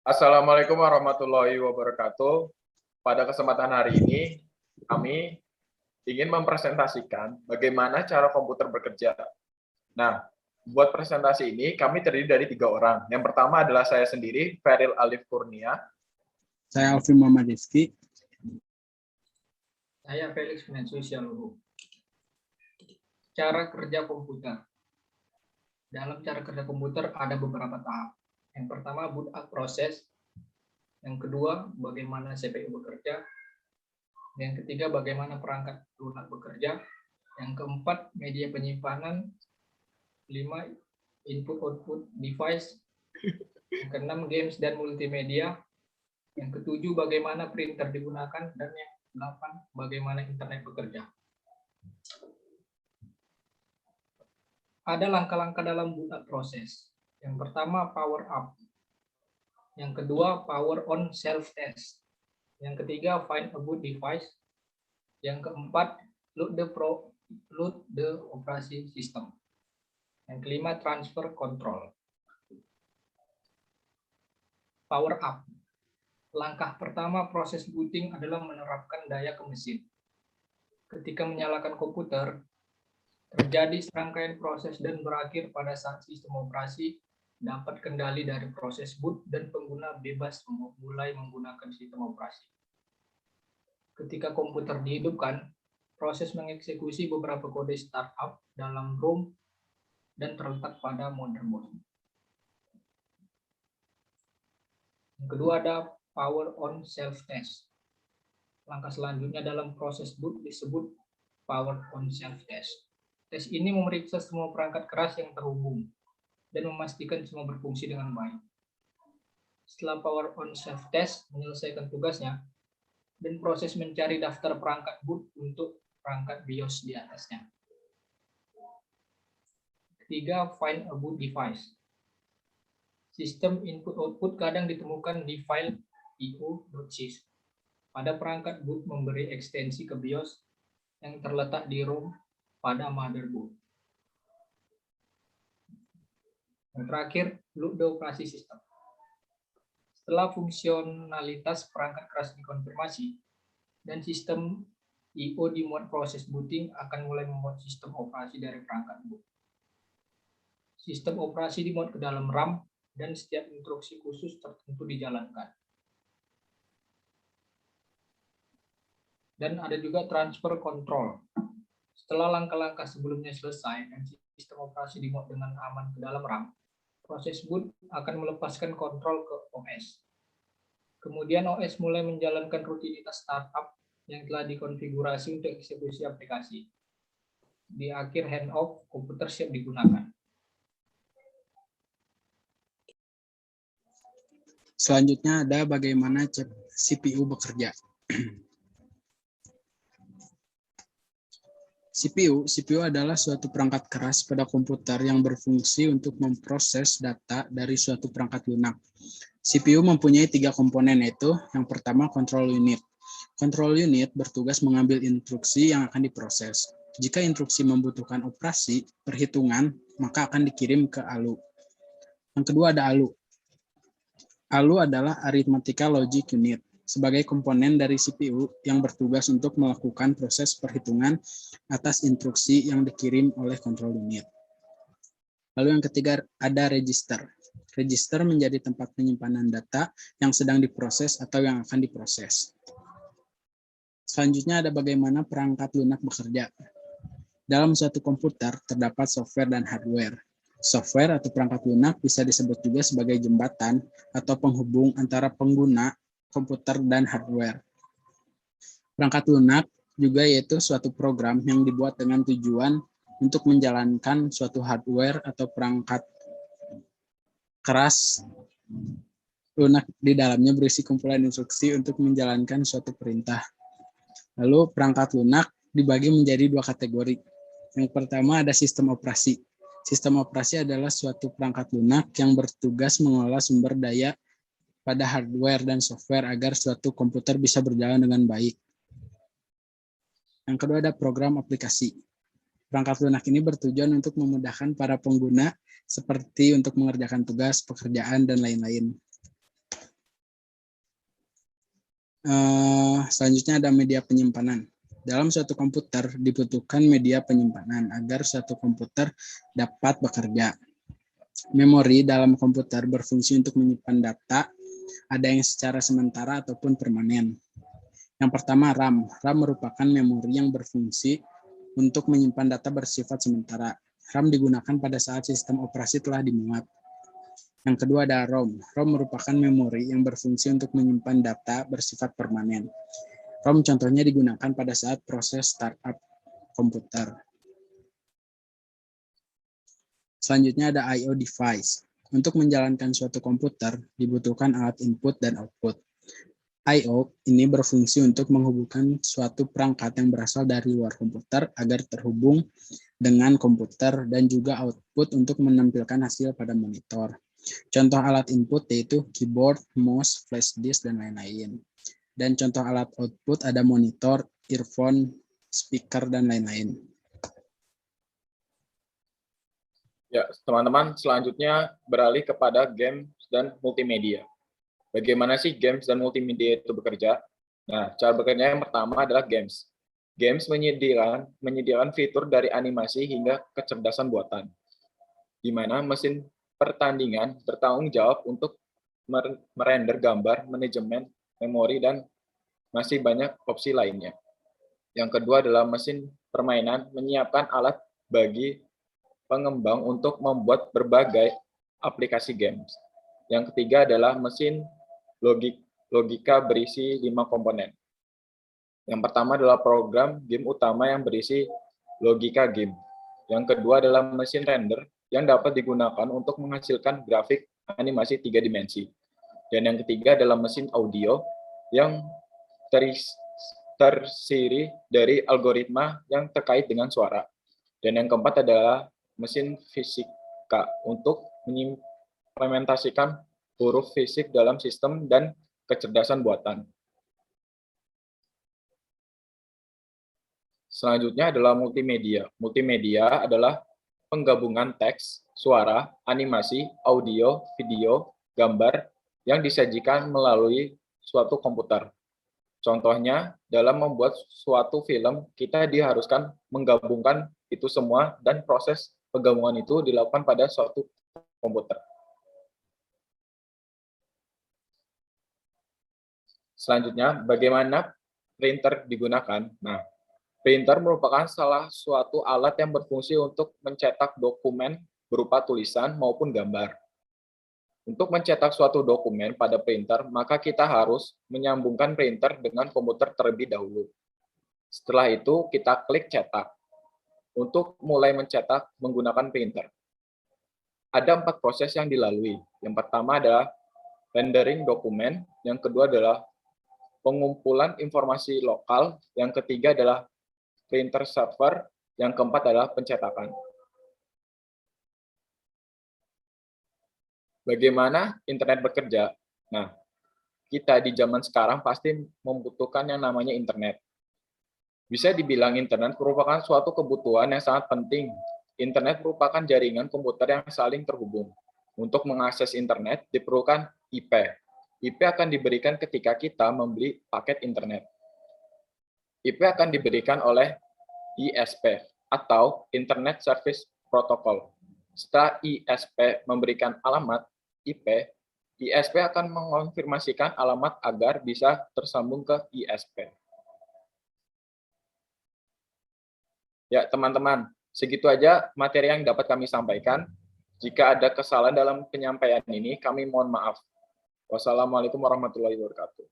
Assalamualaikum warahmatullahi wabarakatuh. Pada kesempatan hari ini, kami ingin mempresentasikan bagaimana cara komputer bekerja. Nah, buat presentasi ini, kami terdiri dari 3 orang. Yang pertama adalah saya sendiri, Feril Alif Kurnia. Saya Alvin Muhammad Rizky. Saya Felix Finansius Yaluhu. Cara kerja komputer. Dalam cara kerja komputer ada beberapa tahap. Yang pertama, boot up proses. Yang kedua, bagaimana CPU bekerja. Yang ketiga, bagaimana perangkat lunak bekerja. Yang keempat, media penyimpanan. 5, input-output device. Yang keenam, games dan multimedia. Yang ketujuh, bagaimana printer digunakan. Dan yang 8, bagaimana internet bekerja. Ada langkah-langkah dalam boot up proses. Yang pertama, power up. Yang kedua, power on self-test. Yang ketiga, find a boot device. Yang keempat, load the operasi system. Yang kelima, transfer control. Power up. Langkah pertama proses booting adalah menerapkan daya ke mesin. Ketika menyalakan komputer, terjadi serangkaian proses dan berakhir pada saat sistem operasi dapat kendali dari proses boot dan pengguna bebas mulai menggunakan sistem operasi. Ketika komputer dihidupkan, proses mengeksekusi beberapa kode startup dalam ROM dan terletak pada motherboard. Yang kedua ada power on self-test. Langkah selanjutnya dalam proses boot disebut power on self-test. Tes ini memeriksa semua perangkat keras yang terhubung dan memastikan semua berfungsi dengan baik. Setelah power on self-test menyelesaikan tugasnya, dan proses mencari daftar perangkat boot untuk perangkat BIOS di atasnya. Ketiga, find a boot device. Sistem input-output kadang ditemukan di file io.sys. Pada perangkat boot memberi ekstensi ke BIOS yang terletak di ROM pada motherboard. Yang terakhir, load the operasi sistem. Setelah fungsionalitas perangkat keras dikonfirmasi dan sistem I/O dimuat, proses booting akan mulai membuat sistem operasi dari perangkat boot. Sistem operasi dimuat ke dalam RAM dan setiap instruksi khusus tertentu dijalankan. Dan ada juga transfer control. Setelah langkah-langkah sebelumnya selesai dan sistem operasi dimuat dengan aman ke dalam RAM, proses boot akan melepaskan kontrol ke OS. Kemudian OS mulai menjalankan rutinitas startup yang telah dikonfigurasi untuk eksekusi aplikasi. Di akhir handoff, komputer siap digunakan. Selanjutnya ada bagaimana CPU bekerja. CPU adalah suatu perangkat keras pada komputer yang berfungsi untuk memproses data dari suatu perangkat lunak. CPU mempunyai 3 komponen, yaitu yang pertama control unit. Control unit bertugas mengambil instruksi yang akan diproses. Jika instruksi membutuhkan operasi perhitungan, maka akan dikirim ke ALU. Yang kedua ada ALU. ALU adalah Arithmetical Logic Unit, sebagai komponen dari CPU yang bertugas untuk melakukan proses perhitungan atas instruksi yang dikirim oleh control unit. Lalu yang ketiga ada register. Register menjadi tempat penyimpanan data yang sedang diproses atau yang akan diproses. Selanjutnya ada bagaimana perangkat lunak bekerja. Dalam suatu komputer terdapat software dan hardware. Software atau perangkat lunak bisa disebut juga sebagai jembatan atau penghubung antara pengguna komputer dan hardware. Perangkat lunak juga yaitu suatu program yang dibuat dengan tujuan untuk menjalankan suatu hardware atau perangkat keras lunak di dalamnya berisi kumpulan instruksi untuk menjalankan suatu perintah. Lalu perangkat lunak dibagi menjadi 2 kategori. Yang pertama ada sistem operasi. Sistem operasi adalah suatu perangkat lunak yang bertugas mengelola sumber daya pada hardware dan software agar suatu komputer bisa berjalan dengan baik. Yang kedua ada program aplikasi. Perangkat lunak ini bertujuan untuk memudahkan para pengguna seperti untuk mengerjakan tugas, pekerjaan, dan lain-lain. Selanjutnya ada media penyimpanan. Dalam suatu komputer dibutuhkan media penyimpanan agar suatu komputer dapat bekerja. Memori dalam komputer berfungsi untuk menyimpan data, ada yang secara sementara ataupun permanen. Yang pertama RAM. RAM merupakan memori yang berfungsi untuk menyimpan data bersifat sementara. RAM digunakan pada saat sistem operasi telah dimuat. Yang kedua ada ROM. ROM merupakan memori yang berfungsi untuk menyimpan data bersifat permanen. ROM contohnya digunakan pada saat proses startup komputer. Selanjutnya ada I/O device. Untuk menjalankan suatu komputer dibutuhkan alat input dan output. I/O ini berfungsi untuk menghubungkan suatu perangkat yang berasal dari luar komputer agar terhubung dengan komputer dan juga output untuk menampilkan hasil pada monitor. Contoh alat input yaitu keyboard, mouse, flash disk, dan lain-lain. Dan contoh alat output ada monitor, earphone, speaker, dan lain-lain. Ya, teman-teman, selanjutnya beralih kepada games dan multimedia. Bagaimana sih games dan multimedia itu bekerja? Nah, cara bekerja yang pertama adalah games. Games menyediakan fitur dari animasi hingga kecerdasan buatan, di mana mesin pertandingan bertanggung jawab untuk merender gambar, manajemen, memori, dan masih banyak opsi lainnya. Yang kedua adalah mesin permainan menyiapkan alat bagi pengembang untuk membuat berbagai aplikasi games. Yang ketiga adalah mesin logika berisi 5 komponen. Yang pertama adalah program game utama yang berisi logika game. Yang kedua adalah mesin render yang dapat digunakan untuk menghasilkan grafik animasi 3 dimensi. Dan yang ketiga adalah mesin audio yang terdiri dari algoritma yang terkait dengan suara. Dan yang keempat adalah mesin fisika untuk mengimplementasikan huruf fisik dalam sistem dan kecerdasan buatan. Selanjutnya adalah multimedia. Multimedia adalah penggabungan teks, suara, animasi, audio, video, gambar yang disajikan melalui suatu komputer. Contohnya, dalam membuat suatu film, kita diharuskan menggabungkan itu semua dan proses penggabungan itu dilakukan pada suatu komputer. Selanjutnya, bagaimana printer digunakan? Nah, printer merupakan salah suatu alat yang berfungsi untuk mencetak dokumen berupa tulisan maupun gambar. Untuk mencetak suatu dokumen pada printer, maka kita harus menyambungkan printer dengan komputer terlebih dahulu. Setelah itu, kita klik cetak. Untuk mulai mencetak menggunakan printer, ada 4 proses yang dilalui. Yang pertama adalah rendering dokumen, yang kedua adalah pengumpulan informasi lokal, yang ketiga adalah printer server, yang keempat adalah pencetakan. Bagaimana internet bekerja? Nah, kita di zaman sekarang pasti membutuhkan yang namanya internet. Bisa dibilang internet merupakan suatu kebutuhan yang sangat penting. Internet merupakan jaringan komputer yang saling terhubung. Untuk mengakses internet diperlukan IP. IP akan diberikan ketika kita membeli paket internet. IP akan diberikan oleh ISP atau Internet Service Protocol. Setelah ISP memberikan alamat IP, ISP akan mengonfirmasikan alamat agar bisa tersambung ke ISP. Ya, teman-teman, segitu aja materi yang dapat kami sampaikan. Jika ada kesalahan dalam penyampaian ini, kami mohon maaf. Wassalamualaikum warahmatullahi wabarakatuh.